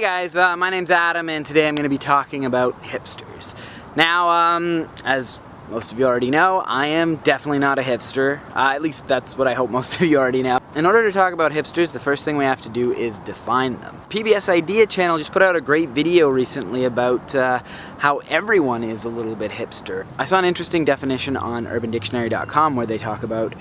guys, my name's Adam and today I'm going to be talking about hipsters. Now, as most of you already know, I am definitely not a hipster. At least that's what I hope most of you already know. In order to talk about hipsters, the first thing we have to do is define them. PBS Idea Channel just put out a great video recently about how everyone is a little bit hipster. I saw an interesting definition on urbandictionary.com where they talk about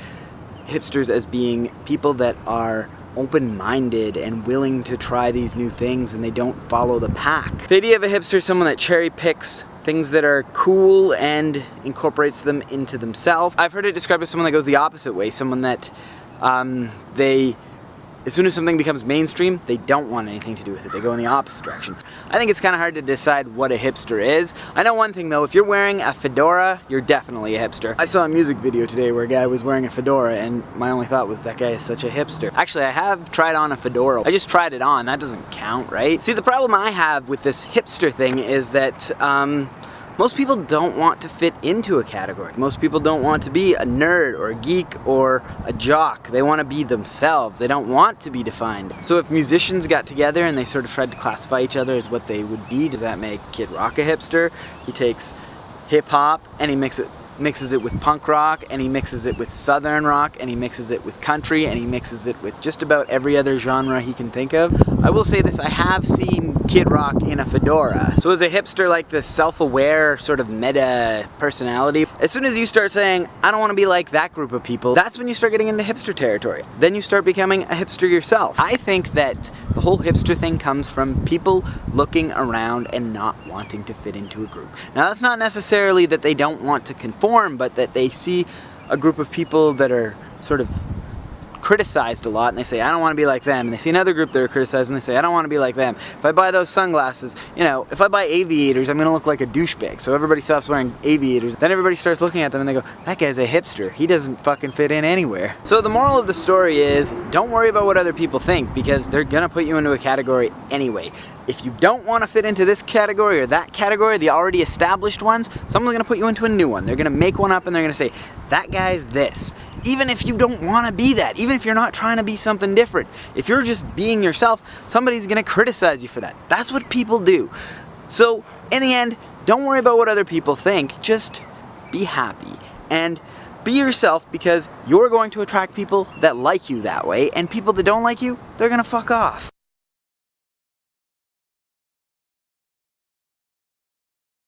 hipsters as being people that are open-minded and willing to try these new things and they don't follow the pack. The idea of a hipster is someone that cherry picks things that are cool and incorporates them into themselves. I've heard it described as someone that goes the opposite way, someone that as soon as something becomes mainstream, they don't want anything to do with it. They go in the opposite direction. I think it's kind of hard to decide what a hipster is. I know one thing though, if you're wearing a fedora, you're definitely a hipster. I saw a music video today where a guy was wearing a fedora and my only thought was that guy is such a hipster. Actually, I have tried on a fedora. I just tried it on, that doesn't count, right? See, the problem I have with this hipster thing is that most people don't want to fit into a category. Most people don't want to be a nerd or a geek or a jock. They want to be themselves. They don't want to be defined. So if musicians got together and they sort of tried to classify each other as what they would be, does that make Kid Rock a hipster? He takes hip hop and he mixes it with punk rock, and he mixes it with southern rock, and he mixes it with country, and he mixes it with just about every other genre he can think of. I will say this, I have seen Kid Rock in a fedora. So as a hipster, like this self-aware sort of meta personality, as soon as you start saying, I don't want to be like that group of people, that's when you start getting into hipster territory. Then you start becoming a hipster yourself. I think that the whole hipster thing comes from people looking around and not wanting to fit into a group. Now that's not necessarily that they don't want to conform, but that they see a group of people that are sort of criticized a lot and they say, I don't want to be like them. And they see another group that are criticized and they say, I don't want to be like them. If I buy those sunglasses, you know, if I buy aviators, I'm going to look like a douchebag. So everybody stops wearing aviators. Then everybody starts looking at them and they go, that guy's a hipster. He doesn't fucking fit in anywhere. So the moral of the story is, don't worry about what other people think because they're going to put you into a category anyway. If you don't want to fit into this category or that category, the already established ones, someone's going to put you into a new one. They're going to make one up and they're going to say, that guy's this. Even if you don't want to be that, even if you're not trying to be something different, if you're just being yourself, somebody's going to criticize you for that. That's what people do. So in the end, don't worry about what other people think. Just be happy and be yourself, because you're going to attract people that like you that way, and people that don't like you, they're going to fuck off.